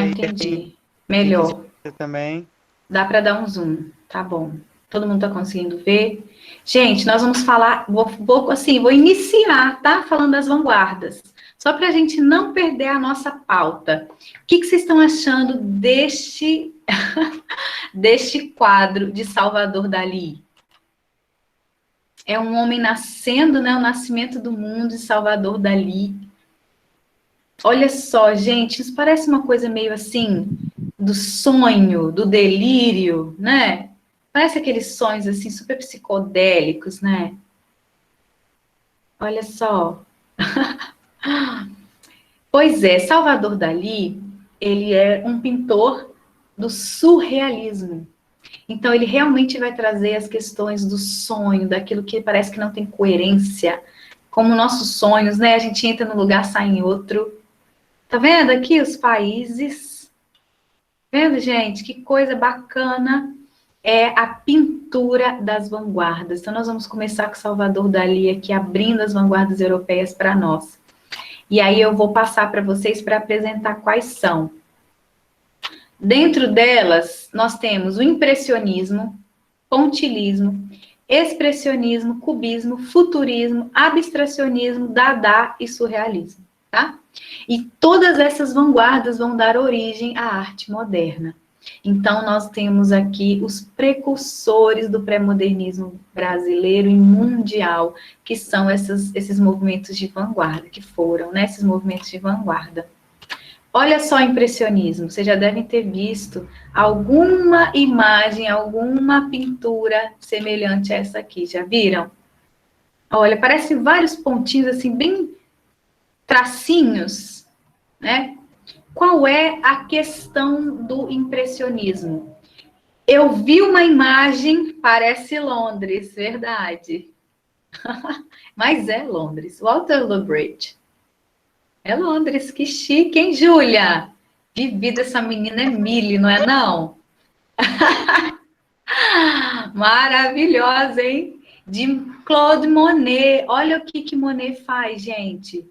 Entendi. Melhor. Também. Dá para dar um zoom, tá bom. Todo mundo tá conseguindo ver? Gente, nós vamos falar, vou iniciar, tá? Falando das vanguardas. Só para a gente não perder a nossa pauta. O que vocês estão achando deste quadro de Salvador Dalí? É um homem nascendo, né? O nascimento do mundo de Salvador Dalí. Olha só, gente, isso parece uma coisa meio assim, do sonho, do delírio, né? Parece aqueles sonhos assim, super psicodélicos, né? Olha só. Pois é, Salvador Dalí, ele é um pintor do surrealismo. Então, ele realmente vai trazer as questões do sonho, daquilo que parece que não tem coerência, como nossos sonhos, né? A gente entra num lugar, sai em outro. Tá vendo aqui os países? Vendo, gente? Que coisa bacana é a pintura das vanguardas. Então, nós vamos começar com Salvador Dalí aqui, abrindo as vanguardas europeias para nós. E aí eu vou passar para vocês para apresentar quais são. Dentro delas, nós temos o impressionismo, pontilhismo, expressionismo, cubismo, futurismo, abstracionismo, dada e surrealismo, tá? E todas essas vanguardas vão dar origem à arte moderna. Então, nós temos aqui os precursores do pré-modernismo brasileiro e mundial, que são esses movimentos de vanguarda, que foram, né, esses movimentos de vanguarda. Olha só o impressionismo, vocês já devem ter visto alguma imagem, alguma pintura semelhante a essa aqui, já viram? Olha, parece vários pontinhos assim, bem tracinhos, né? Qual é a questão do impressionismo? Eu vi uma imagem, parece Londres, verdade. Mas é Londres, Waterloo Bridge. É Londres, que chique, hein, Júlia? De vida, essa menina é Millie, não é não? Maravilhosa, hein? De Claude Monet. Olha o que Monet faz, gente.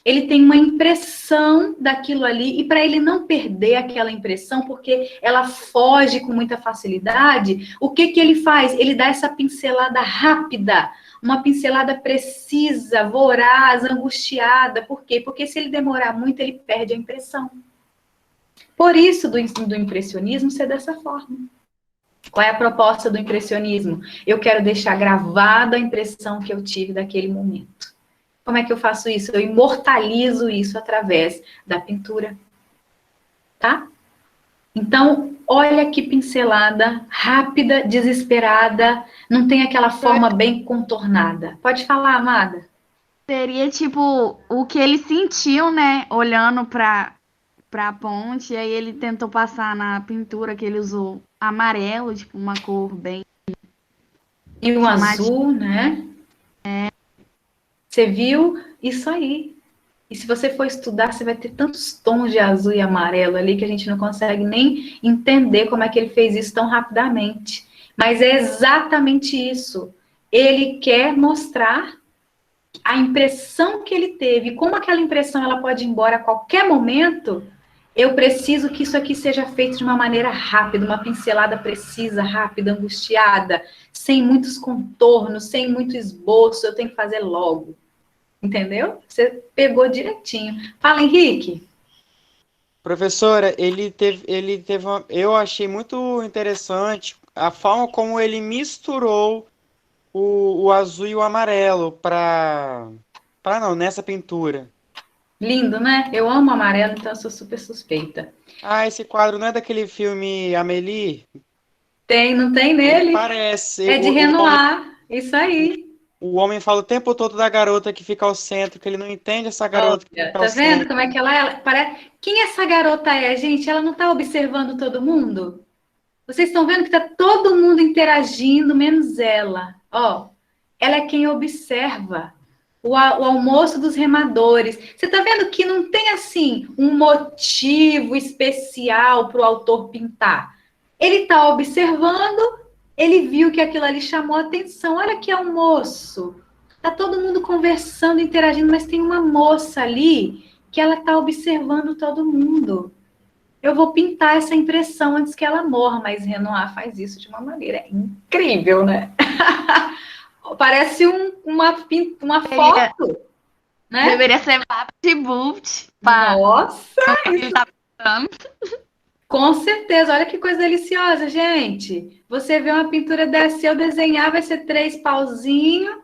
Ele tem uma impressão daquilo ali, e para ele não perder aquela impressão, porque ela foge com muita facilidade, o que ele faz? Ele dá essa pincelada rápida, uma pincelada precisa, voraz, angustiada. Por quê? Porque se ele demorar muito, ele perde a impressão. Por isso, do impressionismo ser dessa forma. Qual é a proposta do impressionismo? Eu quero deixar gravada a impressão que eu tive daquele momento. Como é que eu faço isso? Eu imortalizo isso através da pintura. Tá? Então, olha que pincelada, rápida, desesperada, não tem aquela forma bem contornada. Pode falar, amada. Seria tipo o que eles sentiam, né? Olhando pra ponte, e aí ele tentou passar na pintura que ele usou amarelo, tipo uma cor bem E um chamativa. azul, né? Você viu? Isso aí. E se você for estudar, você vai ter tantos tons de azul e amarelo ali que a gente não consegue nem entender como é que ele fez isso tão rapidamente. Mas é exatamente isso. Ele quer mostrar a impressão que ele teve, como aquela impressão ela pode ir embora a qualquer momento. Eu preciso que isso aqui seja feito de uma maneira rápida, uma pincelada precisa, rápida, angustiada, sem muitos contornos, sem muito esboço, eu tenho que fazer logo. Entendeu? Você pegou direitinho. Fala, Henrique. Professora, eu achei muito interessante a forma como ele misturou o azul e o amarelo nessa pintura. Lindo, né? Eu amo amarelo, então eu sou super suspeita. Ah, esse quadro não é daquele filme Amélie? Tem, não tem Ele nele? parece. É de Renoir. Isso aí. O homem fala o tempo todo da garota que fica ao centro, que ele não entende essa garota que Olha, fica tá ao vendo centro. como é que ela é? Parece... Quem essa garota é, gente? Ela não tá observando todo mundo? Vocês estão vendo que tá todo mundo interagindo, menos ela. Ó, ela é quem observa. O almoço dos remadores. Você tá vendo que não tem, assim, um motivo especial para o autor pintar. Ele tá observando, ele viu que aquilo ali chamou a atenção. Olha que almoço. Tá todo mundo conversando, interagindo, mas tem uma moça ali que ela tá observando todo mundo. Eu vou pintar essa impressão antes que ela morra, mas Renoir faz isso de uma maneira incrível, né? Parece uma foto, né? Deveria ser VaptVult. Nossa, Ele tá pintando. com certeza. Olha que coisa deliciosa, gente. Você vê uma pintura dessa, se eu desenhar, vai ser 3 pauzinhos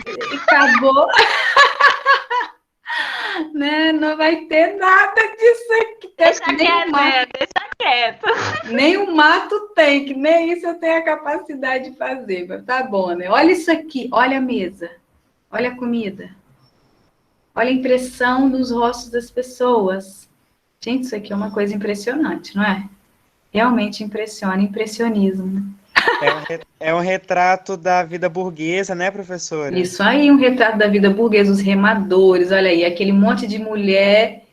e acabou. Né? Não vai ter nada disso aqui. Deixa Nem quieto, o mato, deixa quieto. nem o mato tem, que nem isso eu tenho a capacidade de fazer. Mas tá bom, né? Olha isso aqui, olha a mesa, olha a comida, olha a impressão dos rostos das pessoas. Gente, isso aqui é uma coisa impressionante, não é? Realmente impressiona, impressionismo. É um retrato da vida burguesa, né, professora? Isso aí, um retrato da vida burguesa, os remadores, olha aí, aquele monte de mulher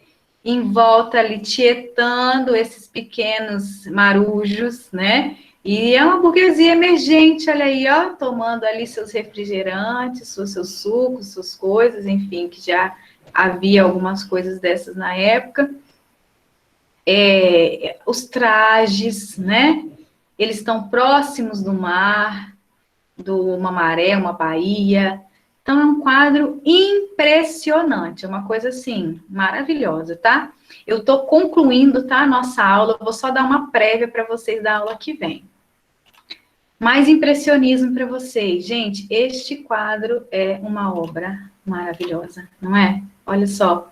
em volta ali, tietando esses pequenos marujos, né? E é uma burguesia emergente, olha aí, ó, tomando ali seus refrigerantes, seus sucos, suas coisas, enfim, que já havia algumas coisas dessas na época. Os trajes, né? Eles estão próximos do mar, de uma maré, uma baía. Então, é um quadro impressionante, é uma coisa, assim, maravilhosa, tá? Eu estou concluindo, tá, a nossa aula, eu vou só dar uma prévia para vocês da aula que vem. Mais impressionismo para vocês. Gente, este quadro é uma obra maravilhosa, não é? Olha só.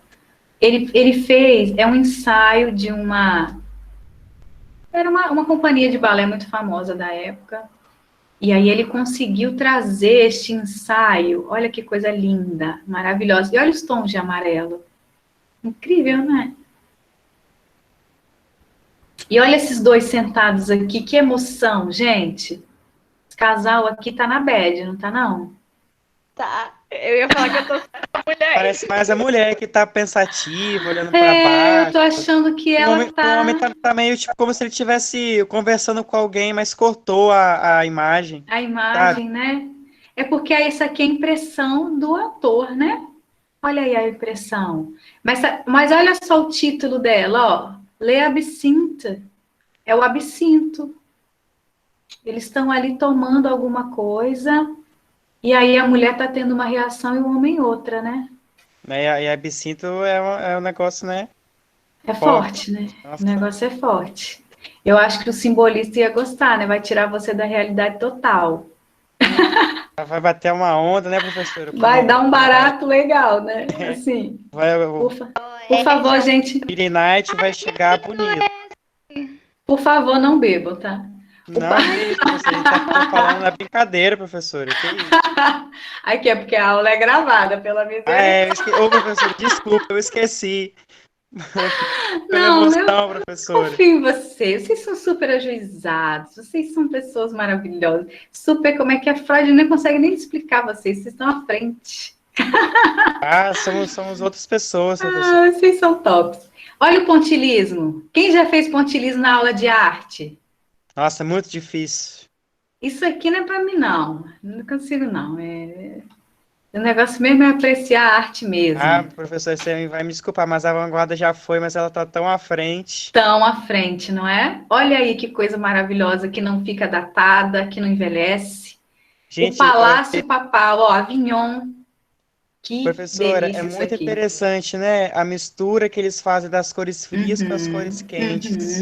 Ele fez, é um ensaio de era uma companhia de balé muito famosa da época. E aí ele conseguiu trazer este ensaio. Olha que coisa linda, maravilhosa. E olha os tons de amarelo. Incrível, né? E olha esses dois sentados aqui, que emoção, gente. Esse casal aqui tá na bad, não tá não? Tá, eu ia falar que eu tô sendo mulher. Parece mais a mulher que tá pensativa, olhando pra Eu baixo. tô achando que O ela homem, o homem tá meio tipo como se ele estivesse conversando com alguém, mas cortou a imagem. a imagem, né? É porque essa aqui é a impressão do ator, né? Olha aí a impressão. Mas olha só o título dela, ó. Le Absinthe. É o absinto. Eles estão ali tomando alguma coisa, e aí a mulher tá tendo uma reação e o homem outra, né? Né? E a absinto é um negócio, né? É forte, né? O negócio é forte. Eu acho que o simbolista ia gostar, né? Vai tirar você da realidade total. Vai bater uma onda, né, professora? Vai dar um barato legal, né? Assim, O por favor, gente, Billy Knight vai chegar bonito. por favor, não bebam, tá? Não, que isso, professora, a gente tá falando na brincadeira, professora. Que isso? Aqui é porque a aula é gravada, pela misericórdia. Ô, professora, desculpa, eu esqueci. Pela Não, emoção, professora. confio em vocês. Vocês são super ajuizados. Vocês são pessoas maravilhosas. Super, como é que a Freud nem consegue nem explicar vocês. Vocês estão à frente. Somos outras pessoas, professora. Ah, vocês são tops. Olha o pontilismo. Quem já fez pontilismo na aula de arte? Nossa, é muito difícil. Isso aqui não é para mim, não. Não consigo, não. O negócio mesmo é apreciar a arte mesmo. Professor, você vai me desculpar, mas a vanguarda já foi, mas ela tá tão à frente. Tão à frente, não é? Olha aí que coisa maravilhosa, que não fica datada, que não envelhece. Gente, o Palácio Papal, ó, Avignon. Que professora, delícia é isso muito aqui. interessante, né? A mistura que eles fazem das cores frias com as cores quentes.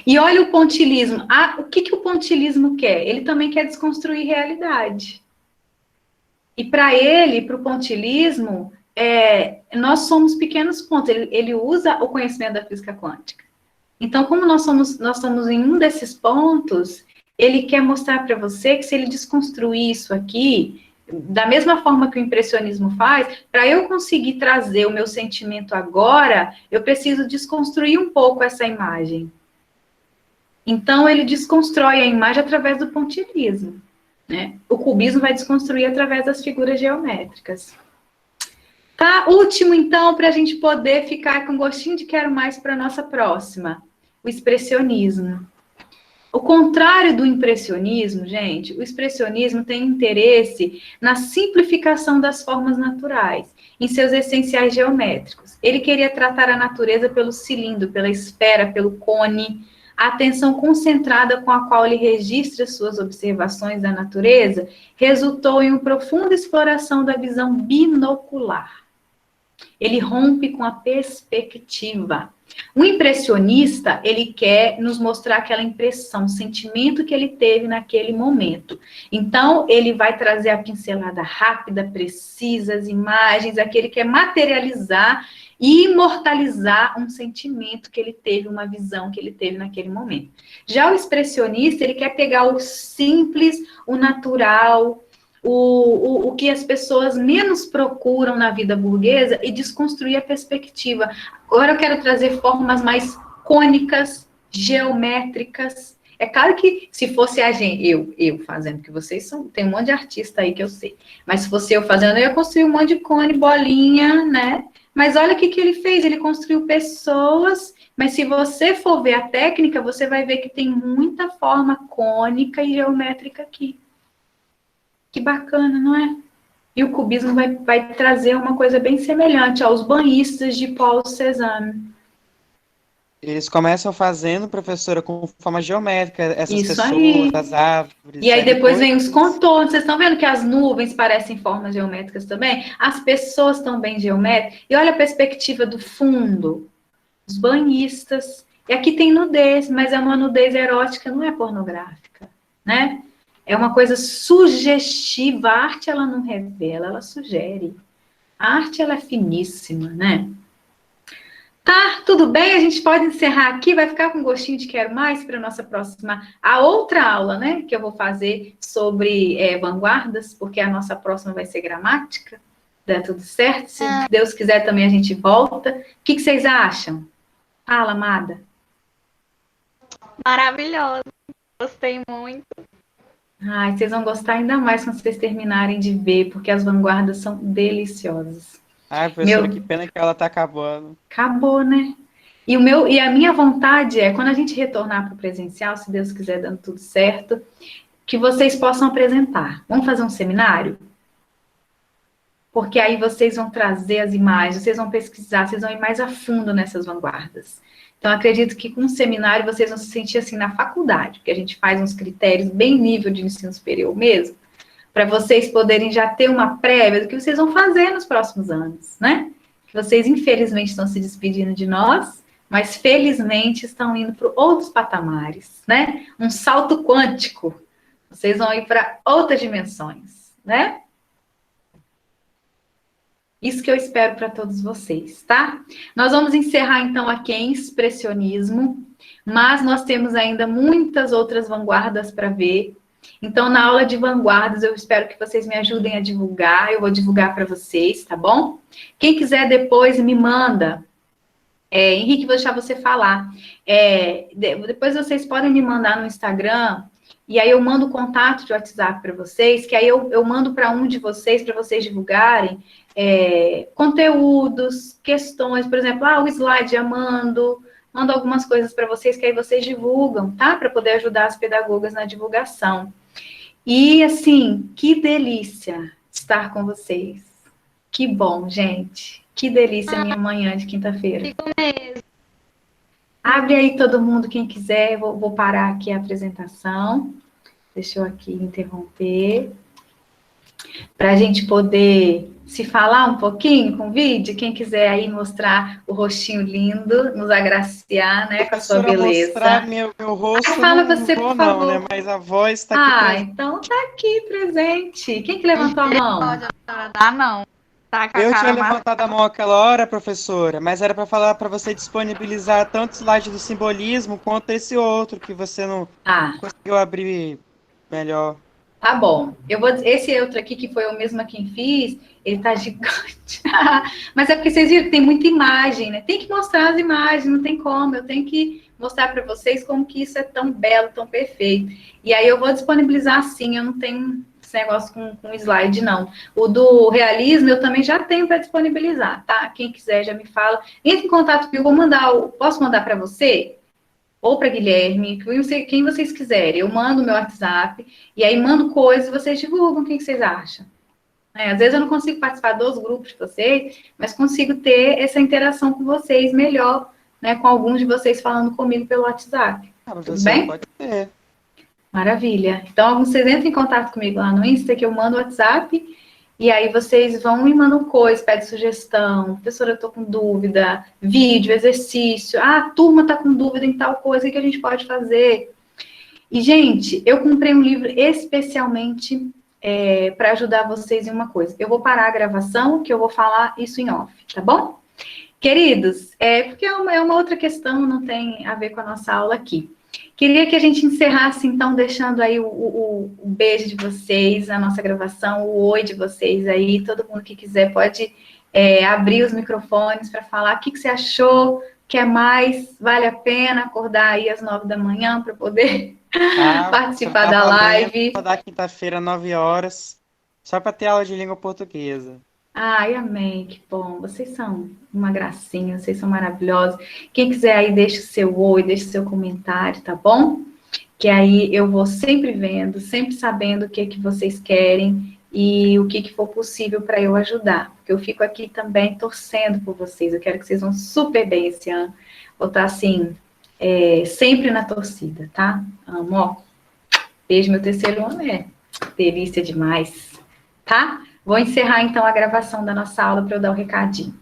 E olha o pontilismo. O que o pontilismo quer? Ele também quer desconstruir realidade. E para ele, para o pontilismo, nós somos pequenos pontos. Ele usa o conhecimento da física quântica. Então, como nós somos em um desses pontos, ele quer mostrar para você que se ele desconstruir isso aqui, da mesma forma que o impressionismo faz, para eu conseguir trazer o meu sentimento agora, eu preciso desconstruir um pouco essa imagem. Então, ele desconstrói a imagem através do pontilismo. Né? O cubismo vai desconstruir através das figuras geométricas. Tá? Último, então, para a gente poder ficar com gostinho de quero mais para a nossa próxima. O expressionismo. O contrário do impressionismo, gente, o expressionismo tem interesse na simplificação das formas naturais, em seus essenciais geométricos. Ele queria tratar a natureza pelo cilindro, pela esfera, pelo cone. A atenção concentrada com a qual ele registra suas observações da natureza resultou em uma profunda exploração da visão binocular. Ele rompe com a perspectiva. O impressionista, ele quer nos mostrar aquela impressão, o sentimento que ele teve naquele momento. Então, ele vai trazer a pincelada rápida, precisa, as imagens, aquele que quer materializar e imortalizar um sentimento que ele teve, uma visão que ele teve naquele momento. Já o expressionista, ele quer pegar o simples, o natural, o que as pessoas menos procuram na vida burguesa e desconstruir a perspectiva. Agora eu quero trazer formas mais cônicas, geométricas. É claro que se fosse a gente, eu fazendo, que vocês são, tem um monte de artista aí que eu sei, mas se fosse eu fazendo, eu ia construir um monte de cone, bolinha, né? Mas olha o que ele fez, ele construiu pessoas, mas se você for ver a técnica, você vai ver que tem muita forma cônica e geométrica aqui. Que bacana, não é? E o cubismo vai trazer uma coisa bem semelhante aos banhistas de Paul Cézanne. Eles começam fazendo, professora, com forma geométrica, essas Isso pessoas, aí. as árvores. E aí depois vem os contornos. Vocês estão vendo que as nuvens parecem formas geométricas também? As pessoas estão bem geométricas. E olha a perspectiva do fundo. Os banhistas. E aqui tem nudez, mas é uma nudez erótica, não é pornográfica, né? É uma coisa sugestiva. A arte, ela não revela, ela sugere. A arte, ela é finíssima, né? Tá, tudo bem, a gente pode encerrar aqui, vai ficar com gostinho de quero mais para a nossa próxima, a outra aula, né, que eu vou fazer sobre vanguardas, porque a nossa próxima vai ser gramática, dá tudo certo, se Deus quiser também a gente volta. O que vocês acham? Fala, amada. Maravilhoso, gostei muito. Ai, vocês vão gostar ainda mais quando vocês terminarem de ver, porque as vanguardas são deliciosas. Ai, professora, que pena que ela tá acabando. Acabou, né? E a minha vontade é, quando a gente retornar para o presencial, se Deus quiser dando tudo certo, que vocês possam apresentar. Vamos fazer um seminário? Porque aí vocês vão trazer as imagens, vocês vão pesquisar, vocês vão ir mais a fundo nessas vanguardas. Então, acredito que com um seminário vocês vão se sentir assim na faculdade, porque a gente faz uns critérios bem nível de ensino superior mesmo, para vocês poderem já ter uma prévia do que vocês vão fazer nos próximos anos, né? Que vocês, infelizmente, estão se despedindo de nós, mas, felizmente, estão indo para outros patamares, né? Um salto quântico. Vocês vão ir para outras dimensões, né? Isso que eu espero para todos vocês, tá? Nós vamos encerrar, então, aqui em expressionismo, mas nós temos ainda muitas outras vanguardas para ver. Então, na aula de vanguardas, eu espero que vocês me ajudem a divulgar. Eu vou divulgar para vocês, tá bom? Quem quiser depois, me manda. Henrique, vou deixar você falar. Depois vocês podem me mandar no Instagram, e aí eu mando o contato de WhatsApp para vocês, que aí eu mando para um de vocês, para vocês divulgarem conteúdos, questões, por exemplo, o slide eu mando algumas coisas para vocês, que aí vocês divulgam, tá? Para poder ajudar as pedagogas na divulgação. E, assim, que delícia estar com vocês. Que bom, gente. Que delícia a minha manhã de quinta-feira. Fico mesmo. Abre aí todo mundo, quem quiser. Vou parar aqui a apresentação. Deixa eu aqui interromper. Para a gente poder se falar um pouquinho com o vídeo. Quem quiser aí mostrar o rostinho lindo, nos agraciar, né, com a sua beleza. Mostrar meu rosto, fala você, por favor. não, né? Mas a voz está aqui presente. Então tá aqui presente. Quem que levantou a mão? Não. Tá com a Eu cara tinha levantado a mão aquela hora, professora, mas era para falar para você disponibilizar tanto o slide do simbolismo quanto esse outro que você não conseguiu abrir melhor. Tá bom. Esse outro aqui, que foi eu mesma quem fiz, ele tá gigante. Mas é porque vocês viram que tem muita imagem, né? Tem que mostrar as imagens, não tem como. Eu tenho que mostrar para vocês como que isso é tão belo, tão perfeito. E aí eu vou disponibilizar sim, eu não tenho esse negócio com slide, não. O do realismo eu também já tenho para disponibilizar, tá? Quem quiser já me fala. Entre em contato comigo, posso mandar para você? Ou para Guilherme, quem vocês quiserem. Eu mando o meu WhatsApp, e aí mando coisas e vocês divulgam. O que vocês acham? Às vezes eu não consigo participar dos grupos de vocês, mas consigo ter essa interação com vocês melhor, né? Com alguns de vocês falando comigo pelo WhatsApp. Tudo bem? Pode ter. Maravilha. Então, vocês entrem em contato comigo lá no Insta, que eu mando o WhatsApp, E aí vocês vão me mandam coisa, pedem sugestão, professora, eu tô com dúvida, vídeo, exercício, a turma tá com dúvida em tal coisa, o que a gente pode fazer? E, gente, eu comprei um livro especialmente para ajudar vocês em uma coisa. Eu vou parar a gravação, que eu vou falar isso em off, tá bom? Queridos, porque é uma outra questão, não tem a ver com a nossa aula aqui. Queria que a gente encerrasse, então, deixando aí o beijo de vocês, a nossa gravação, o oi de vocês aí. Todo mundo que quiser pode abrir os microfones para falar o que você achou, quer mais, vale a pena acordar aí às 9 da manhã para poder participar da live. Acordar quinta-feira, 9 horas, só para ter aula de língua portuguesa. Ai, amém, que bom. Vocês são uma gracinha, vocês são maravilhosos. Quem quiser aí, deixa o seu oi, deixa o seu comentário, tá bom? Que aí eu vou sempre vendo, sempre sabendo o que vocês querem e o que for possível para eu ajudar. Porque eu fico aqui também torcendo por vocês. Eu quero que vocês vão super bem esse ano. Vou estar assim, sempre na torcida, tá? Amo, ó. Beijo, meu terceiro ano delícia demais, tá? Vou encerrar, então, a gravação da nossa aula para eu dar o recadinho.